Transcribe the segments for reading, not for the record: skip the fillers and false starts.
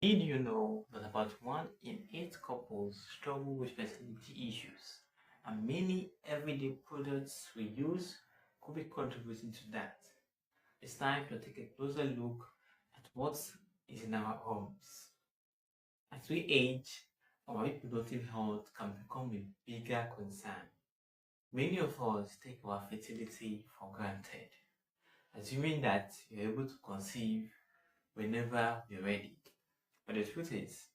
Did you know that about 1 in 8 couples struggle with fertility issues, and many everyday products we use could be contributing to that? It's time to take a closer look at what is in our homes. As we age, our reproductive health can become a bigger concern. Many of us take our fertility for granted, assuming that you're able to conceive whenever you're ready. But the truth is,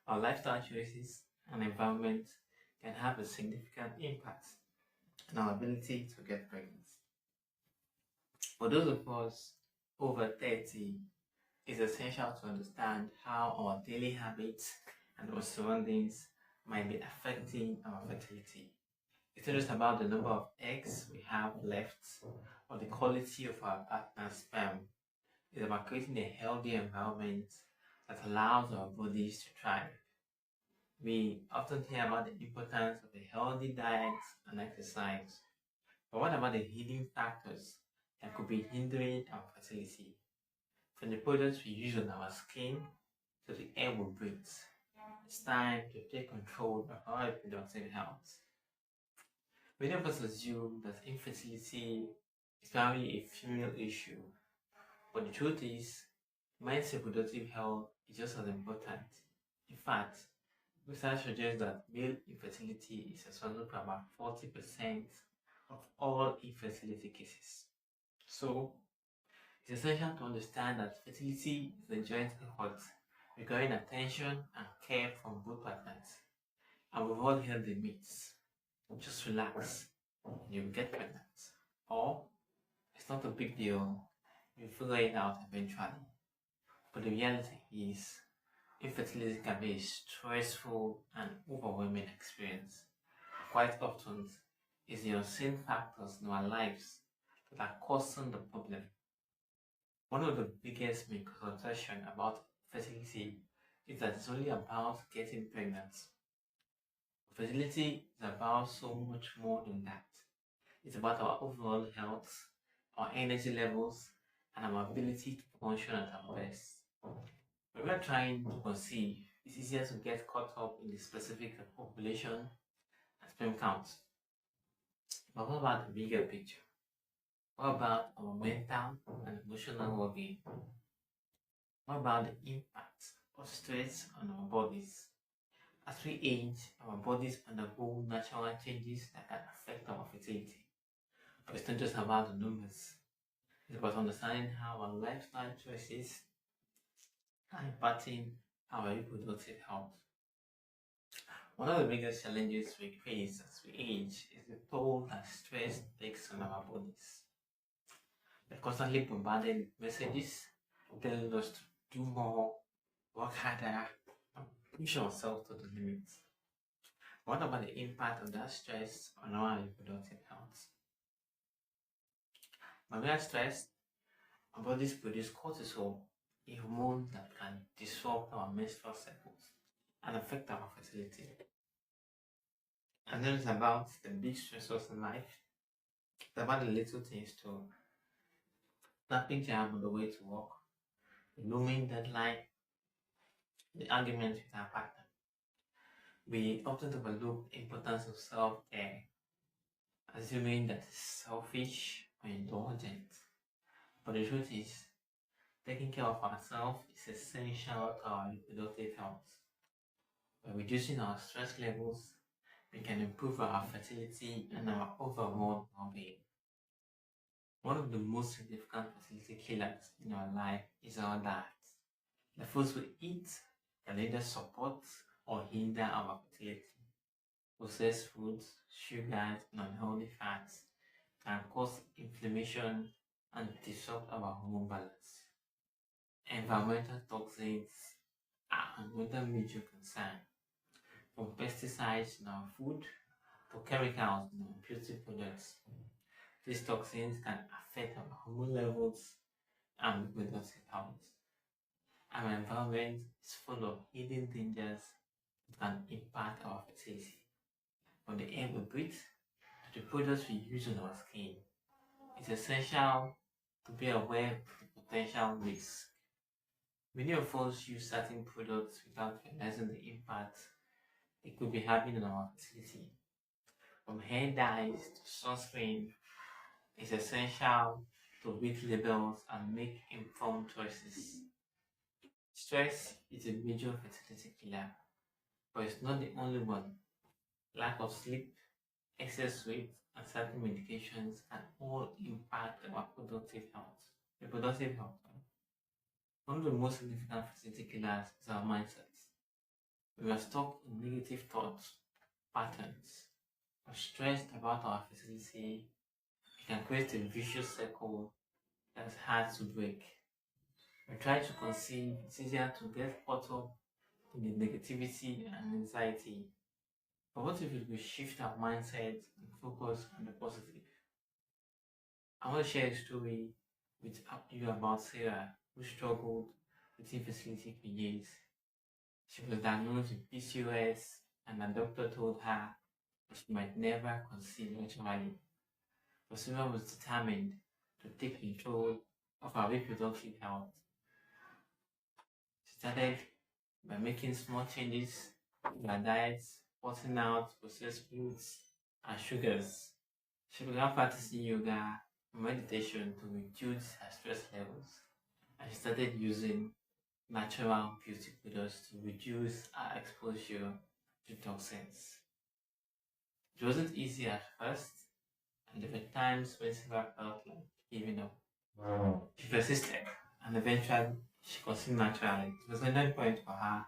our lifestyle choices and environment can have a significant impact on our ability to get pregnant. For those of us over 30, it's essential to understand how our daily habits and our surroundings might be affecting our fertility. It's not just about the number of eggs we have left or the quality of our partner's sperm. It's about creating a healthy environment that allows our bodies to thrive. We often hear about the importance of a healthy diet and exercise, but what about the hidden factors that could be hindering our fertility? From the products we use on our skin to the air we breathe, it's time to take control of our reproductive health. Many of us assume that infertility is primarily a female issue, but the truth is, men's reproductive health is just as important. In fact, research suggests that male infertility is responsible for about 40% of all infertility cases. So, it's essential to understand that fertility is a joint effort requiring attention and care from both partners. And we've all heard the myths. Just relax and you'll get pregnant. Or, it's not a big deal, you'll figure it out eventually. But the reality is, infertility can be a stressful and overwhelming experience. Quite often, it's the unseen factors in our lives that are causing the problem. One of the biggest misconceptions about fertility is that it's only about getting pregnant. Fertility is about so much more than that. It's about our overall health, our energy levels, and our ability to function at our best. When we're trying to conceive, it's easier to get caught up in the specific population and sperm count. But what about the bigger picture? What about our mental and emotional well-being? What about the impact of stress on our bodies? As we age, our bodies undergo natural changes that can affect our fertility. But it's not just about the numbers. It's about understanding how our lifestyle choices are impacting our reproductive health. One of the biggest challenges we face as we age is the toll that stress takes on our bodies. We're constantly bombarded with messages telling us to do more, work harder, and push ourselves to the limits. What about the impact of that stress on our reproductive health? When we are stressed, our bodies produce cortisol, a hormone that can disrupt our menstrual cycles and affect our fertility. And then it's about the big stressors in life. It's about the little things too. Traffic jam on the way to work, the looming deadline, the argument with our partner. We often overlook the importance of self-care, assuming that it's selfish or indulgent. But the truth is, taking care of ourselves is essential to our reproductive health. By reducing our stress levels, we can improve our fertility and our overall well-being. One of the most significant fertility killers in our life is our diet. The foods we eat can either support or hinder our fertility. Processed foods, sugars, and unhealthy fats can cause inflammation and disrupt our hormone balance. Environmental toxins are another major concern, from pesticides in our food to chemicals in our beauty products. These toxins can affect our hormone levels and reproductive health. Our environment is full of hidden dangers that can impact our fertility. From the air we breathe to the products we use on our skin, it's essential to be aware of the potential risks. Many of us use certain products without realizing the impact it could be having on our fertility. From hair dyes to sunscreen, it's essential to read labels and make informed choices. Stress is a major fertility killer, but it's not the only one. Lack of sleep, excess weight, and certain medications can all impact our reproductive health. One of the most significant fertility killers is our mindset. We are stuck in negative thoughts, patterns. We're stressed about our fertility. It can create a vicious circle that's hard to break. We try to conceive, it's easier to get caught up in the negativity and anxiety. But what if we shift our mindset and focus on the positive? I want to share a story with you about Sarah, who struggled with infertility for years. She was diagnosed with PCOS, and the doctor told her that she might never conceive naturally. But Sarah was determined to take control of her reproductive health. She started by making small changes to her diet, cutting out processed foods and sugars. She began practicing yoga and meditation to reduce her stress levels, and she started using natural beauty products to reduce her exposure to toxins. It wasn't easy at first, and there were times when Sarah felt like giving up. She persisted, and eventually she conceived naturally. It was a turning point for her.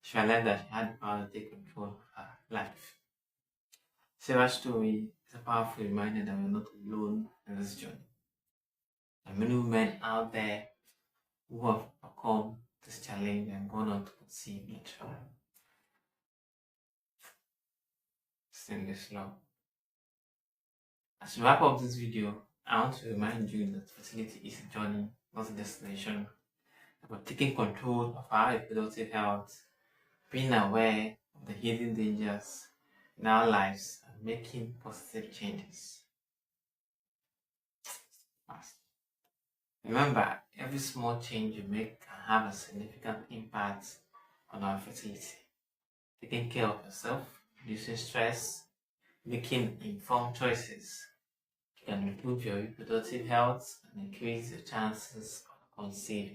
She realized that she had the power to take control of her life. Sarah's story is a powerful reminder that we're not alone in this journey. There are many women out there who have overcome this challenge and gone on to conceive naturally. Sing this law. As we wrap up this video, I want to remind you that fertility is a journey, not a destination. About taking control of our reproductive health, being aware of the hidden dangers in our lives, and making positive changes. Fast. Remember, every small change you make can have a significant impact on our fertility. Taking care of yourself, reducing stress, making informed choices can improve your reproductive health and increase your chances of conceiving.